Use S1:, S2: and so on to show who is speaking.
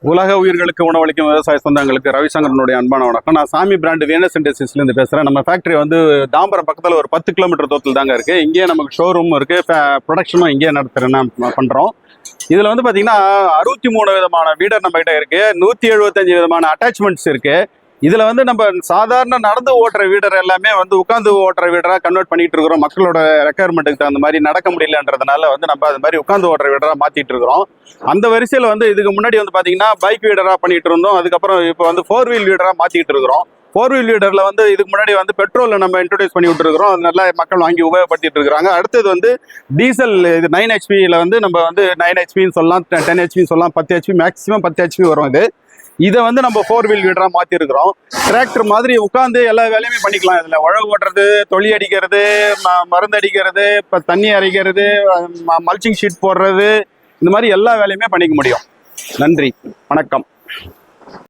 S1: உலக உயிர்களுக்கு உணவளிக்கும் விவசாய சொந்தங்களுக்கு ரவிசங்கரனுடைய அன்பான வணக்கம். நான் சாமி பிராண்ட் வீனஸ் இண்டஸ்ட்ரீஸ்லேருந்து பேசுகிறேன். நம்ம ஃபேக்ட்ரி வந்து தாம்பரம் பக்கத்தில் ஒரு 10 கிலோமீட்டர் தூரத்தில் தாங்க இருக்குது. இங்கேயே நமக்கு ஷோரூம் இருக்குது, ப்ரொடக்ஷனும் இங்கேயே நடத்துகிறேன்னு பண்ணுறோம். இதில் வந்து பார்த்தீங்கன்னா 63 விதமான வீடர் நம்மகிட்ட இருக்குது, 175 விதமான அட்டாச்மெண்ட்ஸ் இருக்குது. இதில் வந்து நம்ம சாதாரண நடந்து ஓட்டுற வீடர் எல்லாமே வந்து உட்காந்து ஓட்டுற வீடராக கன்வெர்ட் பண்ணிட்டு இருக்கிறோம். மக்களோட ரெக்குயர்மெண்ட்டுக்கு தகுந்த மாதிரி நடக்க முடியலன்றதுனால வந்து நம்ம அது மாதிரி உட்காந்து ஓட்டுற வீடராக மாற்றிட்டு இருக்கிறோம். அந்த வரிசையில் வந்து இதுக்கு முன்னாடி வந்து பார்த்தீங்கன்னா பைக் வீடராக பண்ணிட்டு இருந்தோம். அதுக்கப்புறம் இப்போ வந்து 4 வீல் வீடராக மாற்றிட்டு இருக்கிறோம். 4 வீல் வீடரில் வந்து இதுக்கு முன்னாடி வந்து பெட்ரோலில் நம்ம இன்ட்ரோடியூஸ் பண்ணி விட்டுருக்கிறோம். அது நல்லா மக்கள் வாங்கி உபயோகப்படுத்திட்டு இருக்கிறாங்க. அடுத்தது வந்து டீசல், இது 9 ஹெச்பியில் வந்து நம்ம வந்து 9 ஹெச்பின்னு சொல்லலாம், 10 ஹெச்பின்னு சொல்லலாம், 10 ஹெச்பி மேக்ஸிமம் 10 ஹெச்பி வரும். இதை வந்து நம்ம 4 வீல் வீடராக மாற்றிருக்கிறோம். டிராக்டர் மாதிரி உட்காந்து எல்லா வேலையுமே பண்ணிக்கலாம். இதில் உழவு ஓட்டுறது, தொழி அடிக்கிறது, மருந்து அடிக்கிறது, இப்போ தண்ணி அரைக்கிறது, மல்ச்சிங் ஷீட் போடுறது, இந்த மாதிரி எல்லா வேலையுமே பண்ணிக்க முடியும். நன்றி, வணக்கம்.